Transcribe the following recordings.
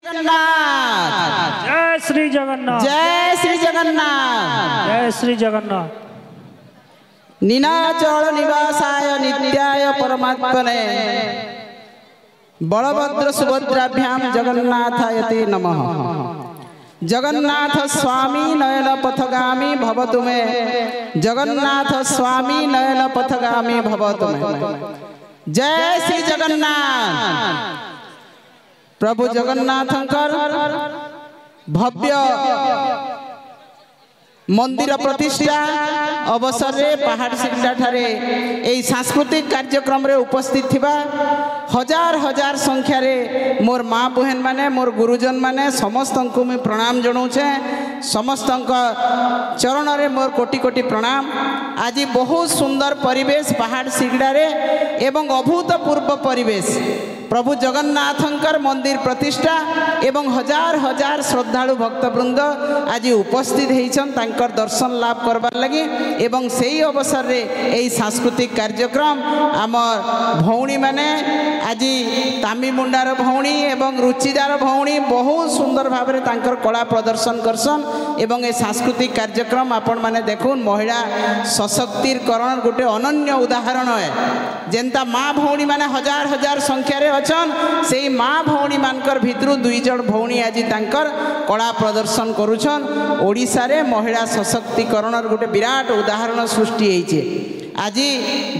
जगन्नाथ जय श्री जगन्नाथ जय श्री जगन्नाथ जय श्री जगन्नाथ। नीलाचल निवासाय नित्याय परमात्मने बलभद्र सुभद्राभ्याम जगन्नाथाय ते नमः। जगन्नाथ स्वामी नयन पथगामी भवतु मे, जगन्नाथ स्वामी नयन पथगामी भवतु मे। जय श्री जगन्नाथ। प्रभु जगन्नाथंकर भव्य मंदिर प्रतिष्ठा अवसर रे पहाड़ सिकड़ा ठारे एई सांस्कृतिक कार्यक्रम रे उपस्थित थिबा हजार हजार संख्या रे मोर माँ बहन माने मोर गुरुजन माने समस्त को मैं प्रणाम जनाऊे। समस्त चरण रे मोर कोटि कोटि प्रणाम। आज बहुत सुंदर परिवेश पहाड़ सिगड़ा रे एवं अभूतपूर्व परिवेश प्रभु जगन्नाथंकर मंदिर प्रतिष्ठा एवं हजार हजार श्रद्धालु भक्तवृंद आज उपस्थित होइछन तांकर दर्शन लाभ करबार लगी। एवं सेही अवसर रे एई सांस्कृतिक कार्यक्रम आमर भौणी माने आज तामीमुंडार भौणी एवं रुचिदार भौणी बहुत सुंदर भाव में तांकर कला प्रदर्शन करसन। एवं ए सांस्कृतिक कार्यक्रम आपण माने देखुन महिला सशक्तिकरण गोटे अनन्य उदाहरण है। जेंता माँ भौणी माने हजार हजार संख्या रे अछन सेही माँ भौणी मानकर भितरु दुई जण भौणी आज तांकर कला प्रदर्शन करुछन। ओडिसा रे महिला सशक्तिकरण गोटे विराट उदाहरण सृष्टि होइछे। आज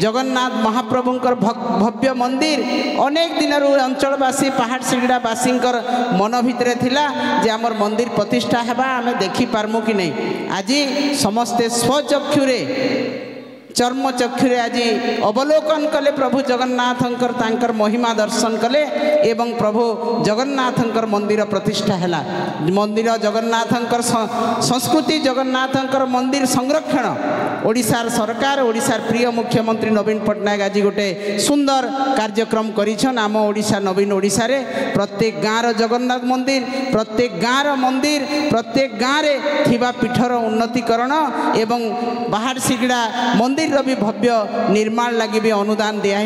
जगन्नाथ महाप्रभुंकर भव्य मंदिर अनेक दिन अंचलवासी पहाड़ सिगड़ावासी मन भितर थिला जे आमर मंदिर प्रतिष्ठा हेबा आमे देखि पारमु कि नहीं। आज समस्ते स्वचक्षुरे चर्म चक्षुरे आज अवलोकन कले प्रभु जगन्नाथंकर तांकर महिमा दर्शन कले एवं प्रभु जगन्नाथंकर मंदिर प्रतिष्ठा हैला। मंदिर जगन्नाथंकर संस्कृति जगन्नाथंकर मंदिर संरक्षण ओडिशार सरकार ओडिशार प्रिय मुख्यमंत्री नवीन पट्टनायक आज गोटे सुंदर कार्यक्रम करिछन। आम ओडिशा नवीन ओडिशा रे प्रत्येक गाँव जगन्नाथ मंदिर प्रत्येक गाँव मंदिर प्रत्येक गाँव रे थिबा पीठर उन्नतिकरण एवं पहाड़ सिगड़ा मंदिर भी भव्य निर्माण लगी भी अनुदान दिया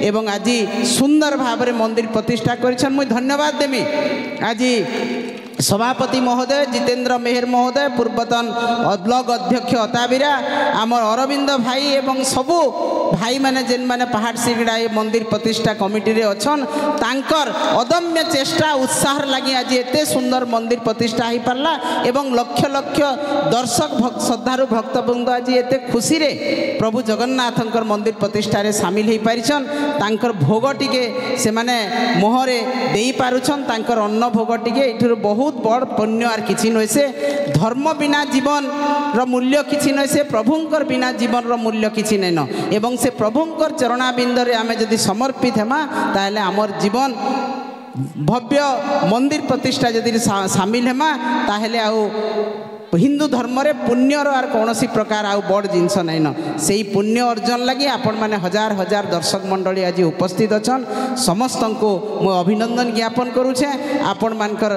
एवं आज सुंदर भाव में मंदिर प्रतिष्ठा कर मुझे धन्यवाद देमी। आज सभापति महोदय जितेंद्र मेहर महोदय पूर्वतन ब्लॉक अध्यक्ष अताबिरा आमर अरविंद भाई एवं सबू भाई माने जेन माने पहाड़ सिगड़ा मंदिर प्रतिष्ठा कमिटी रे अछन तांकर अदम्य चेष्टा उत्साह लगी आज एते सुंदर मंदिर प्रतिष्ठा हो पारला एवं लक्ष लक्ष दर्शक श्रद्धालु भक्तवृंद आज एते खुशी रे प्रभु जगन्नाथंकर मंदिर प्रतिष्ठा रे शामिल हो पारिछन। तांकर भोग टिके से माने मोहरे देई पारुछन तांकर अन्न भोग टिके एठुर बहुत बड़ पुण्य आर किछि नय से धर्म बिना जीवन रो मूल्य किछि नय से प्रभुंकर बिना जीवन रो मूल्य किछि नै न। एवं से प्रभुंकर चरणाबिंद रे आमे जदि समर्पित हेमा ताहले आमर जीवन भव्य मंदिर प्रतिष्ठा जदि शामिल हेमा ताहले आउ हिंदू धर्म रे पुण्यर आर कौन प्रकार आउ बड़ जिनस नाइन से पुण्य अर्जन लगी आपण मैंने हजार हजार दर्शक मंडली आज उपस्थित अच्छन। समस्त को मु अभिनंदन ज्ञापन करुचे। आपण मानकर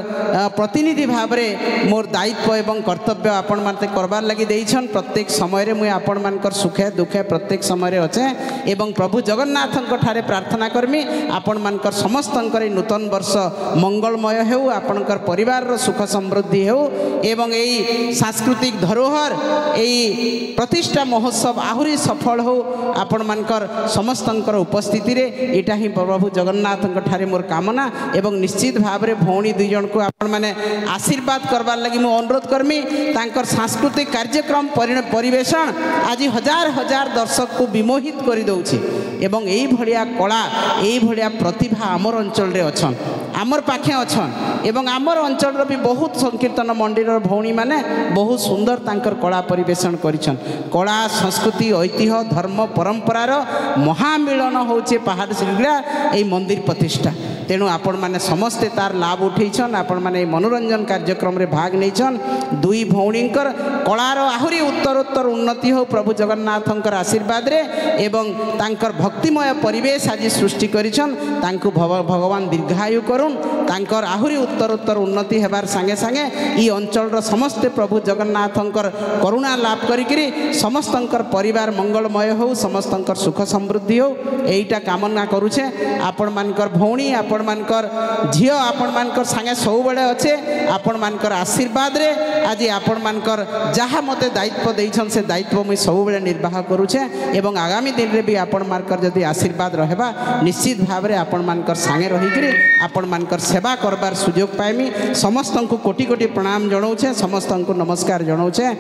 प्रतिनिधि भाव में मोर दायित्व एवं कर्तव्य आपण मानते करबार लगी देइछन। प्रत्येक समय रे मुई आपण मानकर सुखे दुखे प्रत्येक समय रे अच्छे एवं प्रभु जगन्नाथंक ठारे प्रार्थना करमी आपण मानकर समस्तंकर नूतन वर्ष मंगलमय हेउ आपणकर परिवार रो सुख समृद्धि हेउ एवं एई सांस्कृतिक धरोहर यही प्रतिष्ठा महोत्सव आहुरी सफल हो आपण मानकर समस्तंकर उपस्थिति रे एटा ही प्रभु जगन्नाथ ठारे मोर कामना एवं निश्चित भाव में भौणी दुई जन को आपण माने आशीर्वाद करबार लगी मु अनुरोध करमी। तांकर सांस्कृतिक कार्यक्रम परिवेशन आज हजार हजार दर्शक को विमोहित कर दउछि एवं एई भलिया कला एई भलिया प्रतिभा आमर अंचल रे अछन आमर पाखे अछन एवं आमर अंचल भी बहुत संकीर्तन मंदिर भौणी माने बहुत सुंदर तांकर कला परिवेशन करिछन। कला संस्कृति ऐतिह्य धर्म परंपरार महामिलन होचे पहाड़ सिगड़ा एई मंदिर प्रतिष्ठा। तेणु आपण माने समस्ते तार लाभ उठेछन आपण माने मनोरंजन कार्यक्रम रे भाग नेछन। दुई भौणींकर कलार आहुरी उत्तरोत्तर उन्नति हो प्रभु जगन्नाथंकर आशीर्वाद रे एवं तांकर भक्तिमय परिवेश आज सृष्टि करिछन। तांको भगवान दीर्घायु करुन तांकर आहुरी उत्तरोत्तर उन्नति हेबार संगे संगे ई अंचल समस्ते प्रभु जगन्नाथंकर करुणा लाभ करिकरी समस्तंकर परिवार मंगलमय हो समस्तंकर सुख समृद्धि हो एटा कामना करुछे। आपण मानकर भौणी आपण आपण मानकर झियो आपण मानकर संगे सब बेले अच्छे आपण मानकर आशीर्वाद रे आज आपण मानकर जहाँ मते दायित्व देइछन से दायित्व मुई सब बेले निर्वाह करूछे एवं आगामी दिन रे भी आपण मानकर जदि आशीर्वाद रहबा निश्चित भाव रे आपण मानकर संगे रहिकरी आपण मानकर सेवा करबार सुयोग पाइमी समस्त को कोटि कोटि प्रणाम जनाऊे समस्त को नमस्कार जनाऊे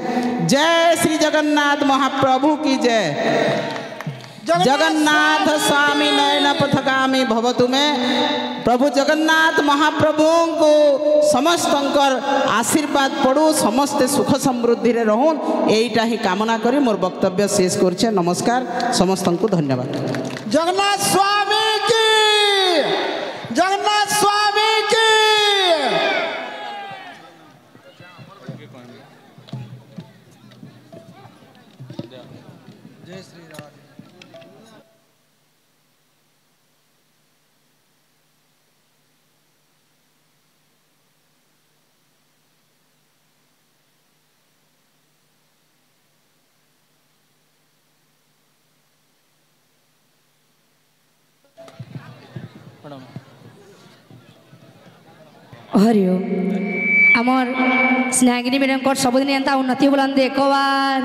जय श्री जगन्नाथ महाप्रभु की जय जगन्नाथ स्वामी नयन पथगामी भवतु में प्रभु जगन्नाथ महाप्रभु को समस्त आशीर्वाद पड़ू समस्ते सुख समृद्धि रे रहून एटा ही कामना करी मोर वक्तव्य शेष करछे नमस्कार समस्त को धन्यवाद जगन्नाथ स्वामी की जगन्नाथ स्वामी की जय श्री राम हरिओ आमर स्नेहागिनी मैडम सबुदिन एंता उन्नति बोलान देखो बार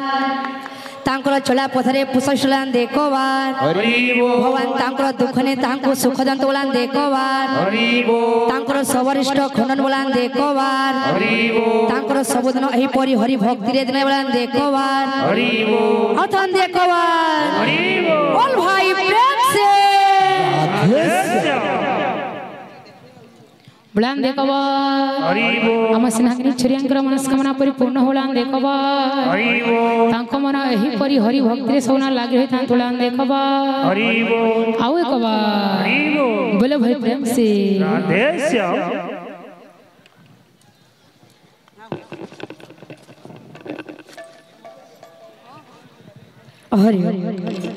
तांकर चला पथरे पुष्पलान देखो बार भगवान तांकर दुख ने तांको सुख दंत बोलान देखो बार तांकर सबरिष्ठ खंडन बोलान देखो बार तांकर सबुदिन एही परि हरि भक्ति रे दिन बोलान देखो बार अथन देखो बार बोल भाई प्रेम से बुलान देखबा आम स्नेहागिनी छरियांकर मनस्कामना परिपूर्ण होलान देखबा तांको मन एही परि हरि भक्ति रे सोना लागि होई तान तुलान देखबा आउ एकबा बोले भाई प्रेम से राधे श्याम हरि